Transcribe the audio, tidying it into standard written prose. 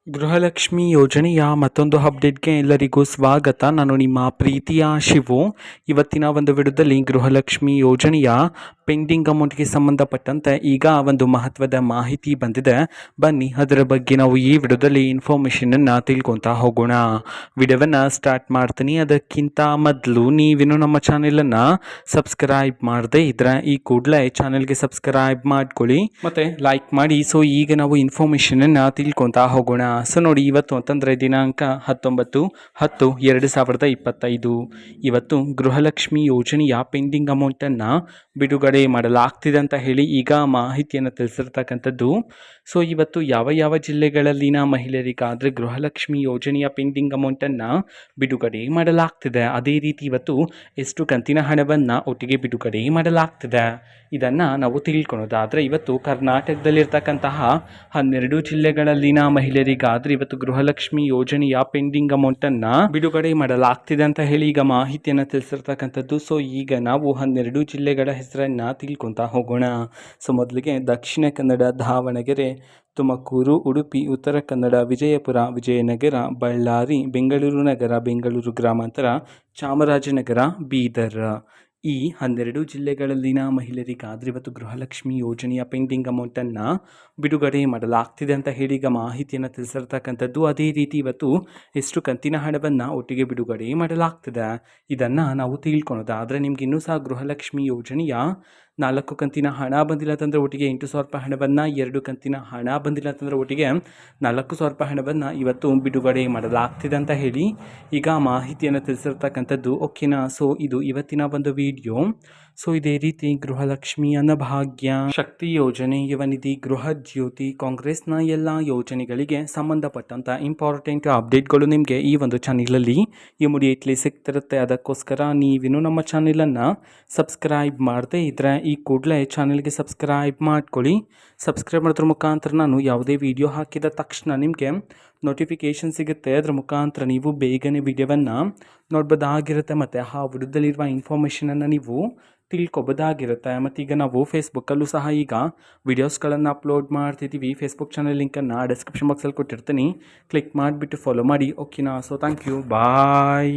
ಗೃಹಲಕ್ಷ್ಮಿ ಯೋಜನೆಯ ಮತ್ತೊಂದು ಅಪ್ಡೇಟ್ಗೆ ಎಲ್ಲರಿಗೂ ಸ್ವಾಗತ. ನಾನು ನಿಮ್ಮ ಪ್ರೀತಿಯ ಶಿವು. ಇವತ್ತಿನ ಒಂದು ವಿಡಿಯೋದಲ್ಲಿ ಗೃಹಲಕ್ಷ್ಮಿ ಯೋಜನೆಯ ಪೆಂಡಿಂಗ್ ಅಮೌಂಟ್ಗೆ ಸಂಬಂಧಪಟ್ಟಂತೆ ಈಗ ಒಂದು ಮಹತ್ವದ ಮಾಹಿತಿ ಬಂದಿದೆ. ಬನ್ನಿ ಅದರ ಬಗ್ಗೆ ನಾವು ಈ ವಿಡಿಯೋದಲ್ಲಿ ಇನ್ಫಾರ್ಮೇಷನನ್ನು ತಿಳ್ಕೊತಾ ಹೋಗೋಣ. ವಿಡಿಯೋವನ್ನು ಸ್ಟಾರ್ಟ್ ಮಾಡ್ತೀನಿ. ಅದಕ್ಕಿಂತ ಮೊದಲು ನೀವಿನ್ನು ನಮ್ಮ ಚಾನೆಲನ್ನು ಸಬ್ಸ್ಕ್ರೈಬ್ ಮಾಡದೆ ಇದ್ರೆ ಈ ಕೂಡಲೇ ಚಾನೆಲ್ಗೆ ಸಬ್ಸ್ಕ್ರೈಬ್ ಮಾಡ್ಕೊಳ್ಳಿ ಮತ್ತು ಲೈಕ್ ಮಾಡಿ. ಸೊ ಈಗ ನಾವು ಇನ್ಫಾರ್ಮೇಷನನ್ನು ತಿಳ್ಕೊತಾ ಹೋಗೋಣ. ಸೊ ನೋಡಿ, ಇವತ್ತು ಅಂತಂದರೆ ದಿನಾಂಕ 19/10/2025 ಇವತ್ತು ಗೃಹಲಕ್ಷ್ಮಿ ಯೋಜನೆಯ ಪೆಂಡಿಂಗ್ ಅಮೌಂಟನ್ನು ಬಿಡುಗಡೆ ಮಾಡಲಾಗ್ತಿದೆ ಅಂತ ಹೇಳಿ ಈಗ ಮಾಹಿತಿಯನ್ನು ತಿಳಿಸಿರ್ತಕ್ಕಂಥದ್ದು. ಸೊ ಇವತ್ತು ಯಾವ ಯಾವ ಜಿಲ್ಲೆಗಳಲ್ಲಿನ ಮಹಿಳೆಯರಿಗಾದರೆ ಗೃಹಲಕ್ಷ್ಮಿ ಯೋಜನೆಯ ಪೆಂಡಿಂಗ್ ಅಮೌಂಟನ್ನು ಬಿಡುಗಡೆ ಮಾಡಲಾಗ್ತಿದೆ, ಅದೇ ರೀತಿ ಇವತ್ತು ಎಷ್ಟು ಕಂತಿನ ಹಣವನ್ನು ಒಟ್ಟಿಗೆ ಬಿಡುಗಡೆ ಮಾಡಲಾಗ್ತಿದೆ ಇದನ್ನು ನಾವು ತಿಳ್ಕೊಳೋದಾದರೆ, ಇವತ್ತು ಕರ್ನಾಟಕದಲ್ಲಿರ್ತಕ್ಕಂತಹ 12 ಜಿಲ್ಲೆಗಳಲ್ಲಿನ ಮಹಿಳೆಯರಿಗಾದರೆ ಇವತ್ತು ಗೃಹಲಕ್ಷ್ಮಿ ಯೋಜನೆಯ ಪೆಂಡಿಂಗ್ ಅಮೌಂಟನ್ನು ಬಿಡುಗಡೆ ಮಾಡಲಾಗ್ತಿದೆ ಅಂತ ಹೇಳಿ ಈಗ ಮಾಹಿತಿಯನ್ನು ತಿಳಿಸಿರ್ತಕ್ಕಂಥದ್ದು. ಸೊ ಈಗ ನಾವು 12 ಜಿಲ್ಲೆಗಳ ಹೆಸರನ್ನು ತಿಳ್ಕೊತಾ ಹೋಗೋಣ. ಸೊ ಮೊದಲಿಗೆ ದಕ್ಷಿಣ ಕನ್ನಡ ದಾವಣಗೆರೆ, ತುಮಕೂರು, ಉಡುಪಿ, ಉತ್ತರ ಕನ್ನಡ ವಿಜಯಪುರ, ವಿಜಯನಗರ, ಬಳ್ಳಾರಿ, ಬೆಂಗಳೂರು ನಗರ, ಬೆಂಗಳೂರು ಗ್ರಾಮಾಂತರ, ಚಾಮರಾಜನಗರ, ಬೀದರ್. ಈ 12 ಜಿಲ್ಲೆಗಳಲ್ಲಿನ ಮಹಿಳೆಯರಿಗಾದರೆ ಇವತ್ತು ಗೃಹಲಕ್ಷ್ಮಿ ಯೋಜನೆಯ ಪೆಂಡಿಂಗ್ ಅಮೌಂಟನ್ನು ಬಿಡುಗಡೆ ಮಾಡಲಾಗ್ತಿದೆ ಅಂತ ಹೇಳಿ ಈಗ ಮಾಹಿತಿಯನ್ನು ತಿಳಿಸಿರ್ತಕ್ಕಂಥದ್ದು. ಅದೇ ರೀತಿ ಇವತ್ತು ಎಷ್ಟು ಕಂತಿನ ಹಣವನ್ನು ಒಟ್ಟಿಗೆ ಬಿಡುಗಡೆ ಮಾಡಲಾಗ್ತಿದೆ ಇದನ್ನು ನಾವು ತಿಳ್ಕೊಳೋದಾದರೆ, ನಿಮ್ಗೆ ಇನ್ನೂ ಸಹ ಗೃಹಲಕ್ಷ್ಮಿ ಯೋಜನೆಯ 4 ಕಂತಿನ ಹಣ ಬಂದಿಲ್ಲ ಅಂತಂದರೆ ಒಟ್ಟಿಗೆ 8,000 ರೂಪಾಯಿ ಹಣವನ್ನು, 2 ಕಂತಿನ ಹಣ ಬಂದಿಲ್ಲ ಅಂತಂದರೆ ಒಟ್ಟಿಗೆ 4,000 ರೂಪಾಯಿ ಹಣವನ್ನು ಇವತ್ತು ಬಿಡುಗಡೆ ಮಾಡಲಾಗ್ತಿದೆ ಅಂತ ಹೇಳಿ ಈಗ ಮಾಹಿತಿಯನ್ನು ತಿಳಿಸಿರ್ತಕ್ಕಂಥದ್ದು. ಓಕೆನಾ. ಸೊ ಇದು ಇವತ್ತಿನ ಒಂದು ವಿಡಿಯೋ. ಸೊ ಇದೇ ರೀತಿ ಗೃಹಲಕ್ಷ್ಮಿ, ಅನ್ನಭಾಗ್ಯ, ಶಕ್ತಿ ಯೋಜನೆ, ಯುವನಿಧಿ, ಗೃಹ ಜ್ಯೋತಿ, ಕಾಂಗ್ರೆಸ್ನ ಎಲ್ಲ ಯೋಜನೆಗಳಿಗೆ ಸಂಬಂಧಪಟ್ಟಂಥ ಇಂಪಾರ್ಟೆಂಟ್ ಅಪ್ಡೇಟ್ಗಳು ನಿಮಗೆ ಈ ಒಂದು ಚಾನಲಲ್ಲಿ ಇಮಿಡಿಯೇಟ್ಲಿ ಸಿಗ್ತಿರುತ್ತೆ. ಅದಕ್ಕೋಸ್ಕರ ನೀವಿನ್ನು ನಮ್ಮ ಚಾನಲನ್ನು ಸಬ್ಸ್ಕ್ರೈಬ್ ಮಾಡದೇ ಇದ್ದರೆ ಈ ಕೂಡಲೇ ಚಾನಲ್ಗೆ ಸಬ್ಸ್ಕ್ರೈಬ್ ಮಾಡ್ಕೊಳ್ಳಿ. ಸಬ್ಸ್ಕ್ರೈಬ್ ಮಾಡೋದ್ರ ಮುಖಾಂತರ ನಾನು ಯಾವುದೇ ವಿಡಿಯೋ ಹಾಕಿದ ತಕ್ಷಣ ನಿಮಗೆ ನೋಟಿಫಿಕೇಷನ್ ಸಿಗುತ್ತೆ. ಅದರ ಮುಖಾಂತರ ನೀವು ಬೇಗನೆ ವಿಡಿಯೋವನ್ನು ನೋಡ್ಬೋದಾಗಿರುತ್ತೆ ಮತ್ತು ಆ ವಿಡಿಯೋದಲ್ಲಿರುವ ಇನ್ಫಾರ್ಮೇಷನನ್ನು ನೀವು ತಿಳ್ಕೊಬೋದಾಗಿರುತ್ತೆ. ಮತ್ತು ಈಗ ನಾವು ಫೇಸ್ಬುಕ್ಕಲ್ಲೂ ಸಹ ಈಗ ವಿಡಿಯೋಸ್ಗಳನ್ನು ಅಪ್ಲೋಡ್ ಮಾಡ್ತಿದ್ದೀವಿ. ಫೇಸ್ಬುಕ್ ಚಾನಲ್ ಲಿಂಕನ್ನು ಡಿಸ್ಕ್ರಿಪ್ಷನ್ ಬಾಕ್ಸಲ್ಲಿ ಕೊಟ್ಟಿರ್ತೀನಿ, ಕ್ಲಿಕ್ ಮಾಡಿಬಿಟ್ಟು ಫಾಲೋ ಮಾಡಿ. ಓಕೆನಾ. So thank you, bye.